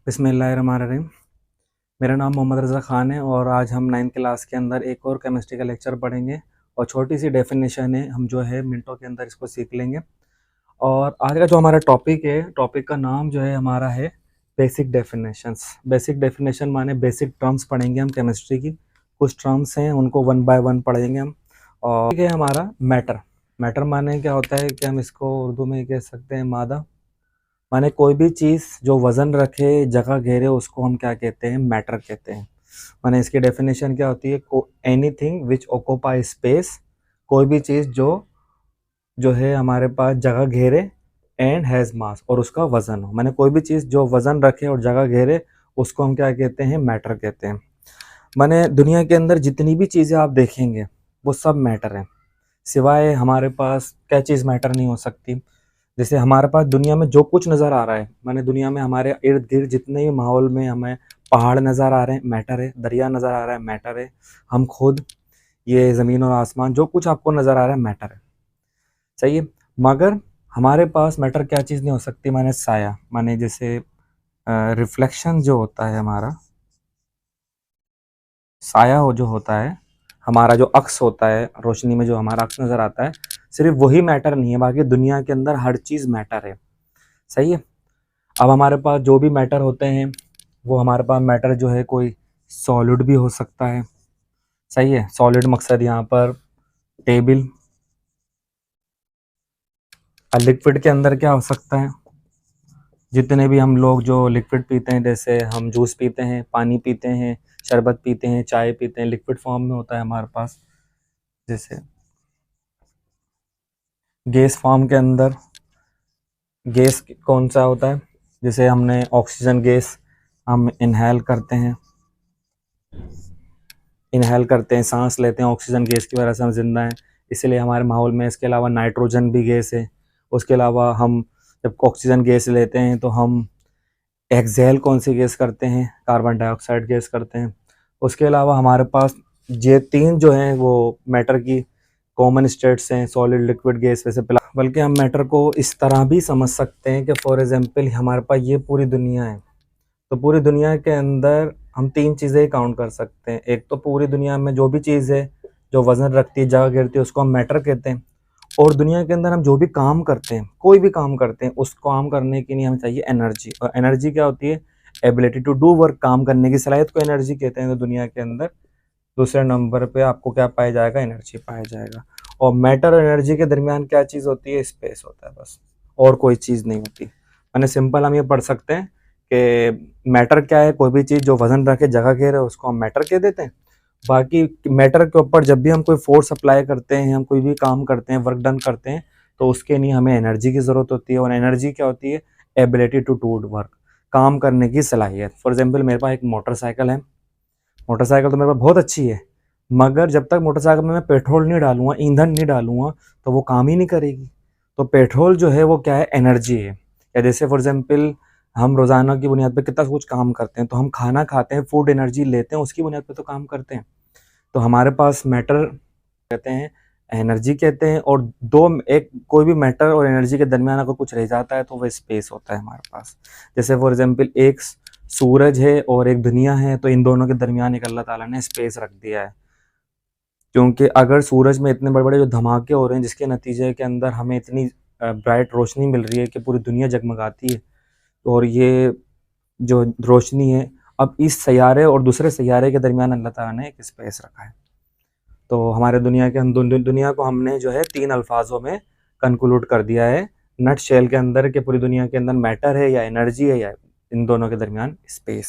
बिस्मिल्लाहिर्रहमानिर्रहीम। मेरा नाम मोहम्मद रज़ा ख़ान है और आज हम 9th क्लास के अंदर एक और केमिस्ट्री का लेक्चर पढ़ेंगे और छोटी सी डेफिनेशन है, हम जो है मिनटों के अंदर इसको सीख लेंगे। और आज का जो हमारा टॉपिक है, टॉपिक का नाम जो है हमारा है बेसिक डेफिनेशंस। बेसिक डेफिनेशन माने बेसिक टर्म्स पढ़ेंगे हम केमिस्ट्री की। कुछ टर्म्स हैं उनको वन बाय वन पढ़ेंगे हम। और ठीक है, हमारा मैटर। मैटर माने क्या होता है कि हम इसको उर्दू में कह सकते हैं मादा। माने कोई भी चीज़ जो वज़न रखे, जगह घेरे, उसको हम क्या कहते हैं? मैटर कहते हैं। माने इसकी डेफिनेशन क्या होती है? एनीथिंग विच ऑक्यूपाई स्पेस, कोई भी चीज़ जो है हमारे पास जगह घेरे एंड हैज़ मास, और उसका वज़न हो। माने कोई भी चीज़ जो वज़न रखे और जगह घेरे, उसको हम क्या कहते हैं? मैटर कहते हैं। माने दुनिया के अंदर जितनी भी चीज़ें आप देखेंगे वो सब मैटर हैं, सिवाय हमारे पास क्या चीज़ मैटर नहीं हो सकती। जैसे हमारे पास दुनिया में जो कुछ नज़र आ रहा है, माने दुनिया में हमारे इर्द गिर्द जितने भी माहौल में हमें पहाड़ नज़र आ रहे हैं, मैटर है। दरिया नज़र आ रहा है, मैटर है। हम खुद, ये ज़मीन और आसमान, जो कुछ आपको नज़र आ रहा है, मैटर है। सही है। मगर हमारे पास मैटर क्या चीज़ नहीं हो सकती? माने साया। माने जैसे रिफ्लेक्शन जो होता है हमारा, साया हो जो होता है, हमारा जो अक्स होता है, रोशनी में जो हमारा अक्स नज़र आता है, सिर्फ वही मैटर नहीं है, बाकी दुनिया के अंदर हर चीज़ मैटर है। सही है। अब हमारे पास जो भी मैटर होते हैं, वो हमारे पास मैटर जो है कोई सॉलिड भी हो सकता है। सही है। सॉलिड मकसद यहाँ पर टेबल। लिक्विड के अंदर क्या हो सकता है? जितने भी हम लोग जो लिक्विड पीते हैं, जैसे हम जूस पीते हैं, पानी पीते हैं, शरबत पीते हैं, चाय पीते हैं, लिक्विड फॉर्म में होता है हमारे पास। जैसे गैस फॉर्म के अंदर गैस कौन सा होता है? जैसे हमने ऑक्सीजन गैस हम इनहेल करते हैं, सांस लेते हैं, ऑक्सीजन गैस की वजह से हम जिंदा हैं, इसलिए हमारे माहौल में। इसके अलावा नाइट्रोजन भी गैस है। उसके अलावा हम जब ऑक्सीजन गैस लेते हैं तो हम एक्सहेल कौन सी गैस करते हैं? कार्बन डाइऑक्साइड गैस करते हैं। उसके अलावा हमारे पास ये तीन जो हैं वो मैटर की कॉमन स्टेट्स हैं, सॉलिड, लिक्विड, गैस। वैसे बल्कि हम मैटर को इस तरह भी समझ सकते हैं कि फॉर एग्जांपल हमारे पास ये पूरी दुनिया है, तो पूरी दुनिया के अंदर हम तीन चीज़ें काउंट कर सकते हैं। एक तो पूरी दुनिया में जो भी चीज़ है जो वज़न रखती है, जगह घेरती है, उसको हम मैटर कहते हैं। और दुनिया के अंदर हम जो भी काम करते हैं, कोई भी काम करते हैं, उस काम करने के लिए हमें चाहिए एनर्जी। और एनर्जी क्या होती है? एबिलिटी टू डू वर्क, काम करने की सलाहियत को एनर्जी कहते हैं। तो दुनिया के अंदर दूसरे नंबर पे आपको क्या पाया जाएगा? एनर्जी पाया जाएगा। और मैटर और एनर्जी के दरमियान क्या चीज़ होती है? स्पेस होता है, बस, और कोई चीज़ नहीं होती। मैंने सिंपल हम ये पढ़ सकते हैं कि मैटर क्या है? कोई भी चीज़ जो वजन रखे, जगह घेरे, उसको हम मैटर कह देते हैं। बाकी मैटर के ऊपर जब भी हम कोई फोर्स अप्लाई करते हैं, हम कोई भी काम करते हैं, वर्क डन करते हैं, तो उसके लिए हमें एनर्जी की ज़रूरत होती है। और एनर्जी क्या होती है? एबिलिटी टू डू वर्क, काम करने की सलाहियत। फॉर एग्जाम्पल मेरे पास एक मोटरसाइकिल है। मोटरसाइकिल तो मेरे पास बहुत अच्छी है, मगर जब तक मोटरसाइकिल में मैं पेट्रोल नहीं डालूंगा, ईंधन नहीं डालूंगा, तो वो काम ही नहीं करेगी। तो पेट्रोल जो है वो क्या है? एनर्जी है। या जैसे फॉर एग्जाम्पल हम रोज़ाना की बुनियाद पर कितना कुछ काम करते हैं, तो हम खाना खाते हैं, फूड एनर्जी लेते हैं, उसकी बुनियाद पर तो काम करते हैं। तो हमारे पास मैटर कहते हैं, एनर्जी कहते हैं, और एक कोई भी मैटर और एनर्जी के दरमियान अगर कुछ रह जाता है तो वह स्पेस होता है हमारे पास। जैसे फॉर एग्जांपल एक सूरज है और एक दुनिया है, तो इन दोनों के दरमियान एक अल्लाह ताला ने स्पेस रख दिया है। क्योंकि अगर सूरज में इतने बड़े बड़े जो धमाके हो रहे हैं, जिसके नतीजे के अंदर हमें इतनी ब्राइट रोशनी मिल रही है कि पूरी दुनिया जगमगाती है, और ये जो रोशनी है, अब इस सैयारे और दूसरे सैयारे के दरमियान अल्लाह ताला ने एक स्पेस रखा है। तो हमारे दुनिया को हमने जो है 3 अल्फाजों में कंक्लूड कर दिया है, नट शेल के अंदर, कि पूरी दुनिया के अंदर मैटर है या एनर्जी है, या इन दोनों के दरमियान स्पेस।